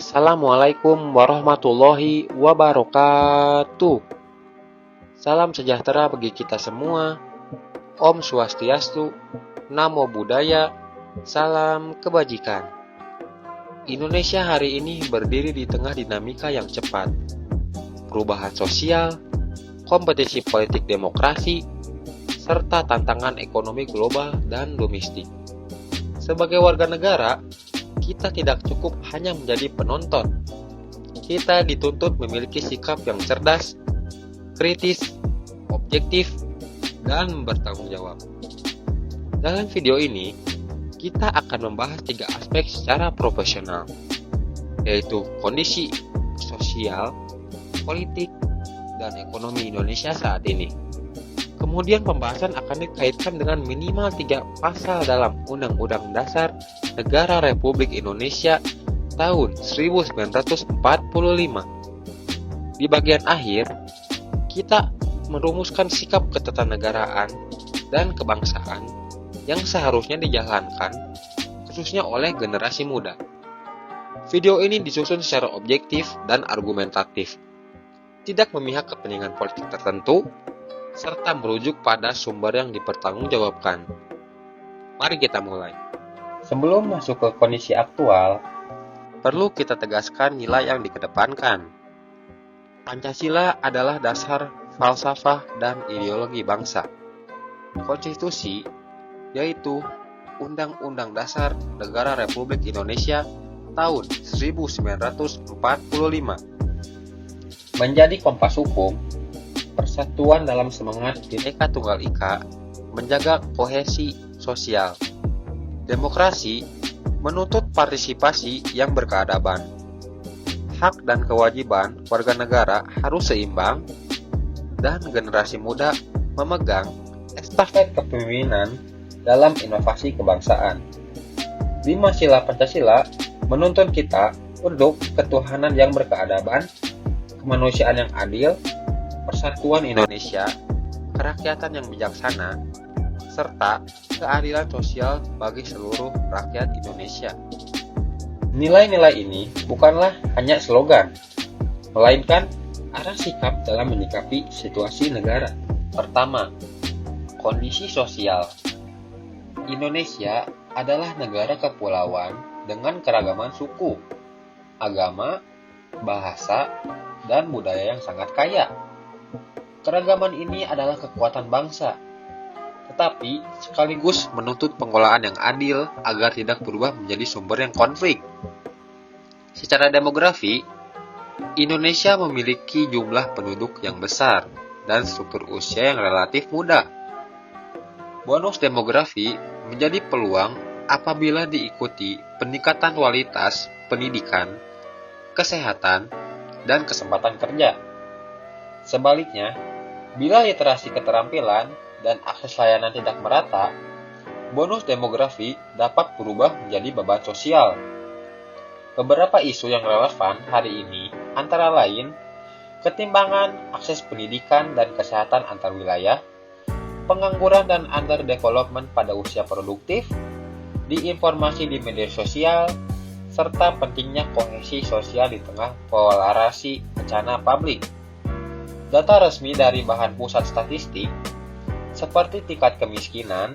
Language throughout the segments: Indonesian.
Assalamualaikum warahmatullahi wabarakatuh. Salam sejahtera bagi kita semua. Om Swastiastu, Namo Buddhaya, salam kebajikan. Indonesia hari ini berdiri di tengah dinamika yang cepat. Perubahan sosial, kompetisi politik demokrasi, serta tantangan ekonomi global dan domestik. Sebagai warga negara, kita tidak cukup hanya menjadi penonton. Kita dituntut memiliki sikap yang cerdas, kritis, objektif, dan bertanggung jawab. Dalam video ini, kita akan membahas 3 aspek secara profesional, yaitu kondisi sosial, politik, dan ekonomi Indonesia saat ini. Kemudian pembahasan akan dikaitkan dengan minimal 3 pasal dalam Undang-Undang Dasar Negara Republik Indonesia tahun 1945. Di bagian akhir, kita merumuskan sikap ketatanegaraan dan kebangsaan yang seharusnya dijalankan, khususnya oleh generasi muda. Video ini disusun secara objektif dan argumentatif, tidak memihak kepentingan politik tertentu, serta merujuk pada sumber yang dipertanggungjawabkan. Mari kita mulai. Sebelum masuk ke kondisi aktual, perlu kita tegaskan nilai yang dikedepankan. Pancasila adalah dasar falsafah dan ideologi bangsa. Konstitusi, yaitu Undang-Undang Dasar Negara Republik Indonesia tahun 1945, menjadi kompas hukum persatuan dalam semangat Bhinneka Tunggal Ika, menjaga kohesi sosial. Demokrasi menuntut partisipasi yang berkeadaban. Hak dan kewajiban warga negara harus seimbang, dan generasi muda memegang estafet kepemimpinan dalam inovasi kebangsaan. 5 sila Pancasila menuntun kita untuk ketuhanan yang berkeadaban, kemanusiaan yang adil, persatuan Indonesia, kerakyatan yang bijaksana, serta keadilan sosial bagi seluruh rakyat Indonesia. Nilai-nilai ini bukanlah hanya slogan, melainkan arah sikap dalam menyikapi situasi negara. Pertama, kondisi sosial. Indonesia adalah negara kepulauan dengan keragaman suku, agama, bahasa, dan budaya yang sangat kaya. Keragaman ini adalah kekuatan bangsa, tetapi sekaligus menuntut pengelolaan yang adil agar tidak berubah menjadi sumber yang konflik. Secara demografi, Indonesia memiliki jumlah penduduk yang besar dan struktur usia yang relatif muda. Bonus demografi menjadi peluang apabila diikuti peningkatan kualitas pendidikan, kesehatan, dan kesempatan kerja. Sebaliknya, bila literasi keterampilan dan akses layanan tidak merata, bonus demografi dapat berubah menjadi beban sosial. Beberapa isu yang relevan hari ini antara lain ketimbangan akses pendidikan dan kesehatan antar wilayah, pengangguran dan underdevelopment pada usia produktif, disinformasi di media sosial, serta pentingnya kohesi sosial di tengah polarisasi bencana publik. Data resmi dari Badan Pusat Statistik, seperti tingkat kemiskinan,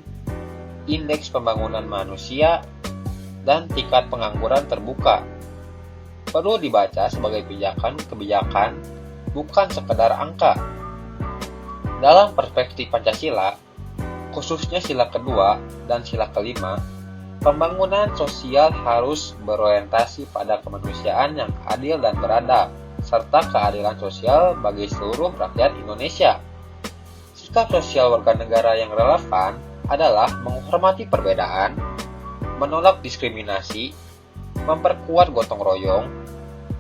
indeks pembangunan manusia, dan tingkat pengangguran terbuka, perlu dibaca sebagai kebijakan, bukan sekedar angka. Dalam perspektif Pancasila, khususnya sila kedua dan sila kelima, pembangunan sosial harus berorientasi pada kemanusiaan yang adil dan beradab, serta keadilan sosial bagi seluruh rakyat Indonesia. Sikap sosial warga negara yang relevan adalah menghormati perbedaan, menolak diskriminasi, memperkuat gotong royong,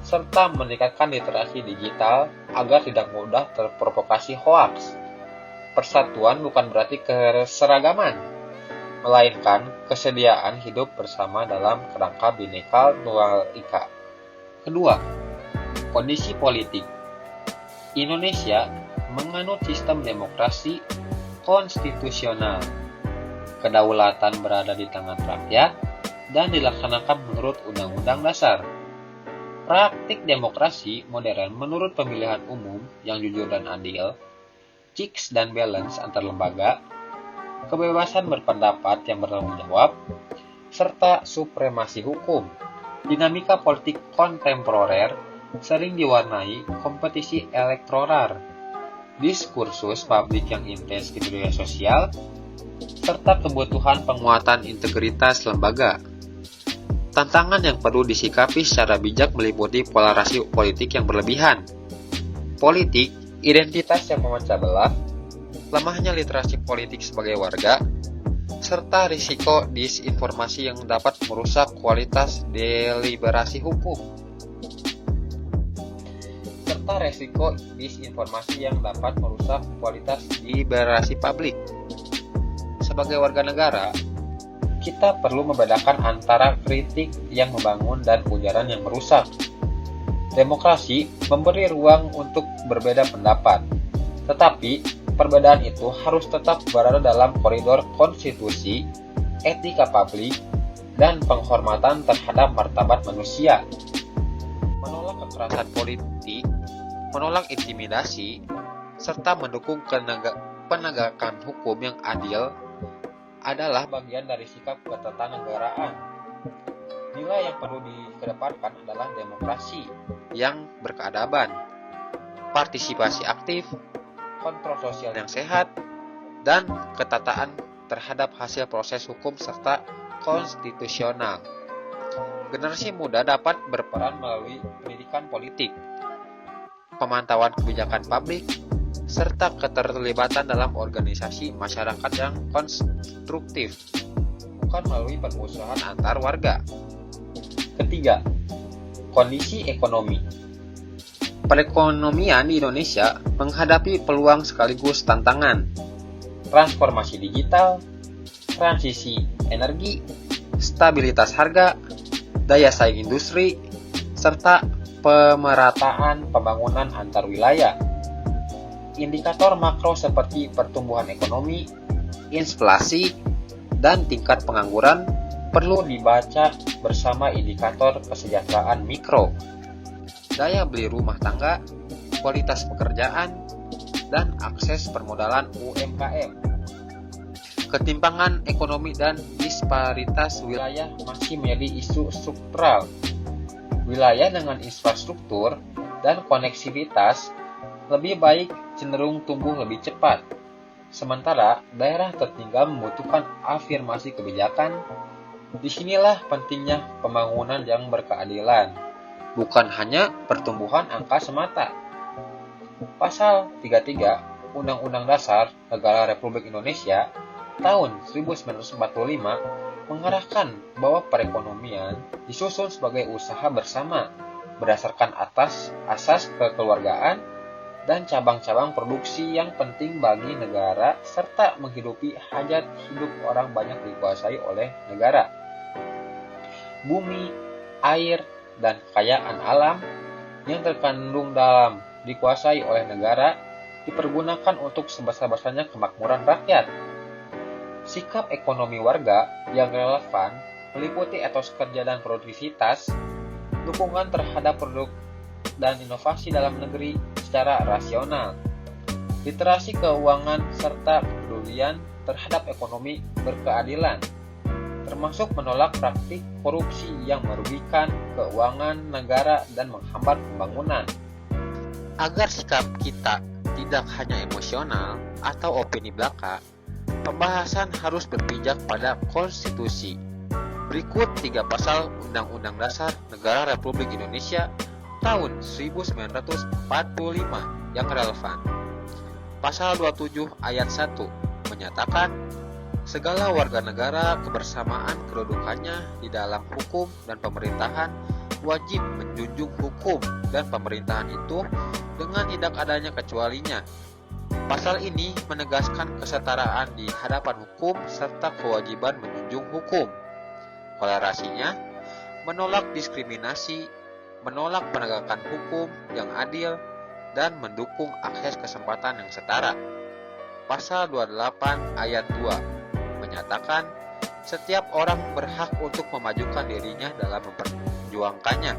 serta meningkatkan literasi digital agar tidak mudah terprovokasi hoaks. Persatuan bukan berarti keseragaman, melainkan kesediaan hidup bersama dalam kerangka Bhinneka Tunggal Ika. Kedua, kondisi politik. Indonesia menganut sistem demokrasi konstitusional. Kedaulatan berada di tangan rakyat dan dilaksanakan menurut Undang-Undang Dasar. Praktik demokrasi modern menurut pemilihan umum yang jujur dan adil, checks dan balance antar lembaga, kebebasan berpendapat yang bertanggung jawab, serta supremasi hukum. Dinamika politik kontemporer sering diwarnai kompetisi elektoral, diskursus publik yang intens di media sosial, serta kebutuhan penguatan integritas lembaga. Tantangan yang perlu disikapi secara bijak meliputi polarisasi politik yang berlebihan, politik identitas yang memecah belah, lemahnya literasi politik sebagai warga, serta risiko disinformasi yang dapat merusak kualitas deliberasi hukum. Publik. Sebagai warga negara, kita perlu membedakan antara kritik yang membangun dan ujaran yang merusak. Demokrasi memberi ruang untuk berbeda pendapat, tetapi perbedaan itu harus tetap berada dalam koridor konstitusi, etika publik, dan penghormatan terhadap martabat manusia. Menolak kekerasan politik, menolak intimidasi, serta mendukung penegakan hukum yang adil adalah bagian dari sikap ketatanegaraan. Nilai yang perlu dikedepankan adalah demokrasi yang berkeadaban, partisipasi aktif, kontrol sosial yang sehat, dan ketataan terhadap hasil proses hukum serta konstitusional. Generasi muda dapat berperan melalui pendidikan politik, pemantauan kebijakan publik, serta keterlibatan dalam organisasi masyarakat yang konstruktif, bukan melalui permusuhan antar warga. Ketiga, kondisi ekonomi. Perekonomian di Indonesia menghadapi peluang sekaligus tantangan. Transformasi digital, transisi energi, stabilitas harga, daya saing industri, serta pemerataan pembangunan antar wilayah. Indikator makro seperti pertumbuhan ekonomi, inflasi, dan tingkat pengangguran perlu dibaca bersama indikator kesejahteraan mikro, daya beli rumah tangga, kualitas pekerjaan, dan akses permodalan UMKM. Ketimpangan ekonomi dan disparitas wilayah masih menjadi isu struktural. Wilayah dengan infrastruktur dan konektivitas lebih baik cenderung tumbuh lebih cepat, sementara daerah tertinggal membutuhkan afirmasi kebijakan. Disinilah pentingnya pembangunan yang berkeadilan, bukan hanya pertumbuhan angka semata. Pasal 33 Undang-Undang Dasar Negara Republik Indonesia tahun 1945 mengarahkan bahwa perekonomian disusun sebagai usaha bersama berdasarkan asas kekeluargaan dan cabang-cabang produksi yang penting bagi negara serta menghidupi hajat hidup orang banyak dikuasai oleh negara. Bumi, air, dan kekayaan alam yang terkandung dalam dikuasai oleh negara dipergunakan untuk sebesar-besarnya kemakmuran rakyat. Sikap ekonomi warga yang relevan meliputi etos kerja dan produktivitas, dukungan terhadap produk dan inovasi dalam negeri secara rasional, literasi keuangan, serta kepedulian terhadap ekonomi berkeadilan, termasuk menolak praktik korupsi yang merugikan keuangan negara dan menghambat pembangunan. Agar sikap kita tidak hanya emosional atau opini belaka, pembahasan harus berpijak pada konstitusi. Berikut 3 pasal Undang-Undang Dasar Negara Republik Indonesia tahun 1945 yang relevan. Pasal 27 ayat 1 menyatakan segala warga negara kebersamaan kedudukannya di dalam hukum dan pemerintahan wajib menjunjung hukum dan pemerintahan itu dengan tidak adanya kecualinya. Pasal ini menegaskan kesetaraan di hadapan hukum serta kewajiban menjunjung hukum. Toleransinya menolak diskriminasi, menolak penegakan hukum yang adil, dan mendukung akses kesempatan yang setara. Pasal 28 ayat 2 menyatakan setiap orang berhak untuk memajukan dirinya dalam memperjuangkannya.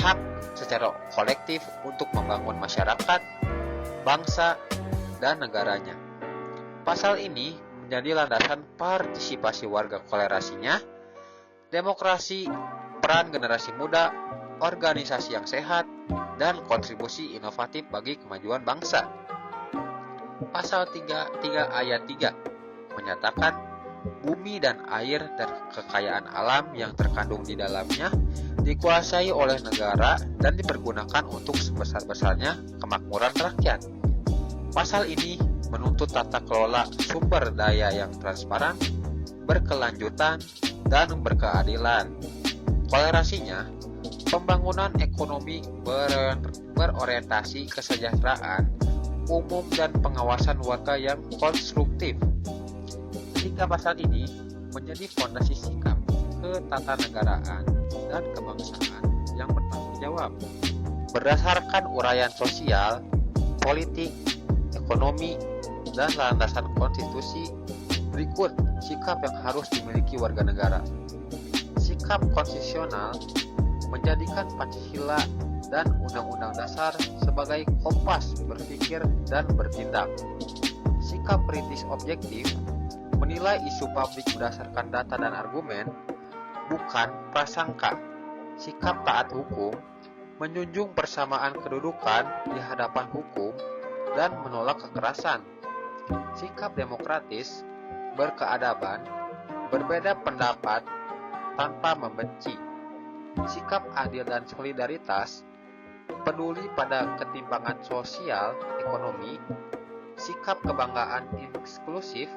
hak secara kolektif untuk membangun masyarakat, bangsa, dan negaranya. Pasal ini menjadi landasan partisipasi warga kolerasinya, demokrasi, peran generasi muda, organisasi yang sehat, dan kontribusi inovatif bagi kemajuan bangsa. Pasal 33 ayat 3 menyatakan bumi dan air dan kekayaan alam yang terkandung di dalamnya dikuasai oleh negara dan dipergunakan untuk sebesar-besarnya kemakmuran rakyat. Pasal ini menuntut tata kelola sumber daya yang transparan, berkelanjutan, dan berkeadilan. Kolerasinya, pembangunan ekonomi berorientasi kesejahteraan umum dan pengawasan warga yang konstruktif. Ketiga pasal ini menjadi fondasi sikap ketatanegaraan dan kebangsaan yang bertanggung jawab. Berdasarkan uraian sosial, politik, ekonomi, dan landasan konstitusi, berikut sikap yang harus dimiliki warga negara. Sikap konstitusional menjadikan Pancasila dan Undang-Undang Dasar sebagai kompas berpikir dan bertindak. Sikap kritis objektif menilai isu publik berdasarkan data dan argumen, bukan prasangka. Sikap taat hukum menjunjung persamaan kedudukan di hadapan hukum dan menolak kekerasan. Sikap demokratis berkeadaban, berbeda pendapat tanpa membenci. Sikap adil dan solidaritas peduli pada ketimpangan sosial ekonomi. Sikap kebanggaan inklusif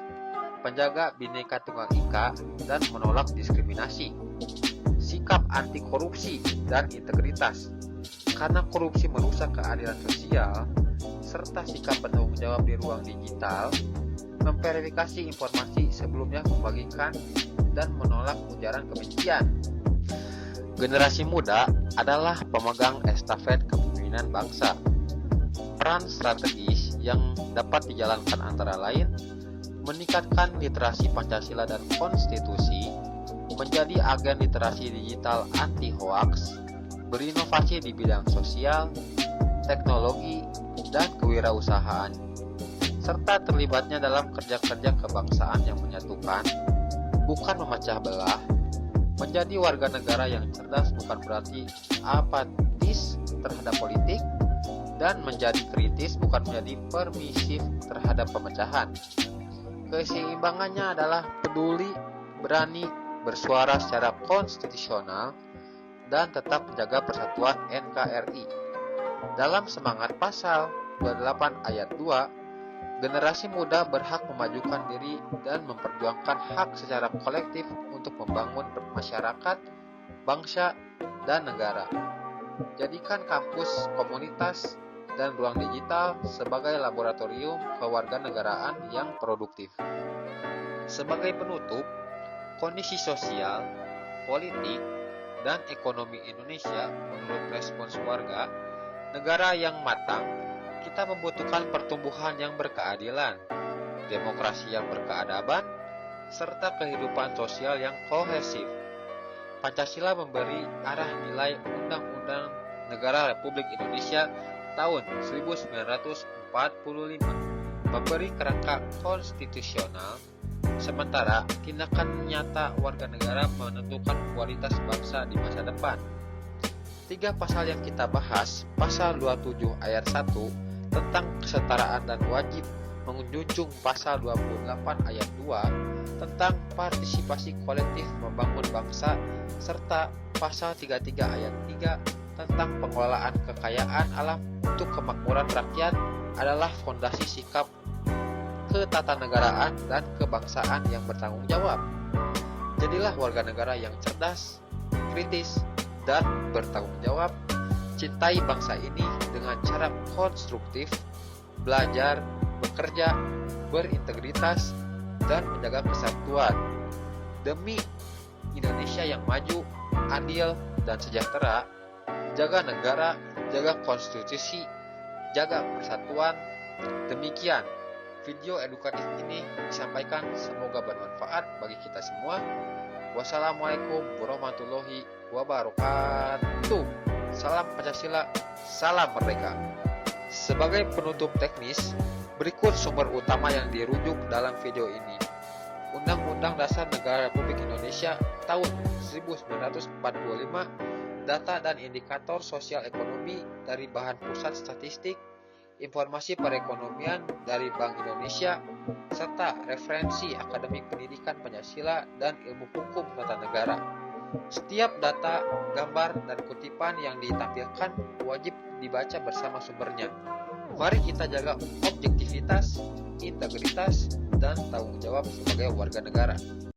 penjaga Bhinneka Tunggal Ika dan menolak diskriminasi. Sikap anti korupsi dan integritas karena korupsi merusak keadilan sosial, serta sikap bertanggung jawab di ruang digital, memverifikasi informasi sebelumnya membagikan dan menolak ujaran kebencian. Generasi muda adalah pemegang estafet kepemimpinan bangsa. Peran strategis yang dapat dijalankan antara lain meningkatkan literasi Pancasila dan konstitusi, menjadi agen literasi digital anti hoaks, berinovasi di bidang sosial, teknologi, dan kewirausahaan, serta terlibatnya dalam kerja-kerja kebangsaan yang menyatukan, bukan memecah belah. Menjadi warga negara yang cerdas bukan berarti apatis terhadap politik, dan menjadi kritis bukan menjadi permisif terhadap pemecahan. Keseimbangannya adalah peduli, berani, bersuara secara konstitusional, dan tetap menjaga persatuan NKRI. Dalam semangat pasal 28 ayat 2, generasi muda berhak memajukan diri dan memperjuangkan hak secara kolektif untuk membangun masyarakat, bangsa, dan negara. Jadikan kampus, komunitas, dan ruang digital sebagai laboratorium kewarganegaraan yang produktif. Sebagai penutup, kondisi sosial, politik, dan ekonomi Indonesia menurut respons warga negara yang matang, kita membutuhkan pertumbuhan yang berkeadilan, demokrasi yang berkeadaban, serta kehidupan sosial yang kohesif. Pancasila memberi arah nilai Undang-Undang Negara Republik Indonesia tahun 1945, memberi kerangka konstitusional, sementara tindakan nyata warga negara menentukan kualitas bangsa di masa depan. 3 pasal yang kita bahas, pasal 27 ayat 1 tentang kesetaraan dan wajib menjunjung pasal 28 ayat 2 tentang partisipasi kolektif membangun bangsa, serta pasal 33 ayat 3 tentang pengelolaan kekayaan alam untuk kemakmuran rakyat adalah fondasi sikap ketatanegaraan dan kebangsaan yang bertanggung jawab. Jadilah warga negara yang cerdas, kritis, dan bertanggung jawab. Cintai bangsa ini dengan cara konstruktif, belajar, bekerja, berintegritas, dan menjaga kesatuan. Demi Indonesia yang maju, adil, dan sejahtera, jaga negara, jaga konstitusi, jaga persatuan. Demikian video edukatif ini disampaikan, semoga bermanfaat bagi kita semua. Wassalamualaikum warahmatullahi wabarakatuh. Salam Pancasila, salam merdeka. Sebagai penutup teknis, berikut sumber utama yang dirujuk dalam video ini. Undang-Undang Dasar Negara Republik Indonesia tahun 1945, data dan indikator sosial ekonomi dari Bahan Pusat Statistik, informasi perekonomian dari Bank Indonesia, serta referensi akademik pendidikan Pancasila dan ilmu hukum tata negara. Setiap data, gambar, dan kutipan yang ditampilkan wajib dibaca bersama sumbernya. Mari kita jaga objektivitas, integritas, dan tanggung jawab sebagai warga negara.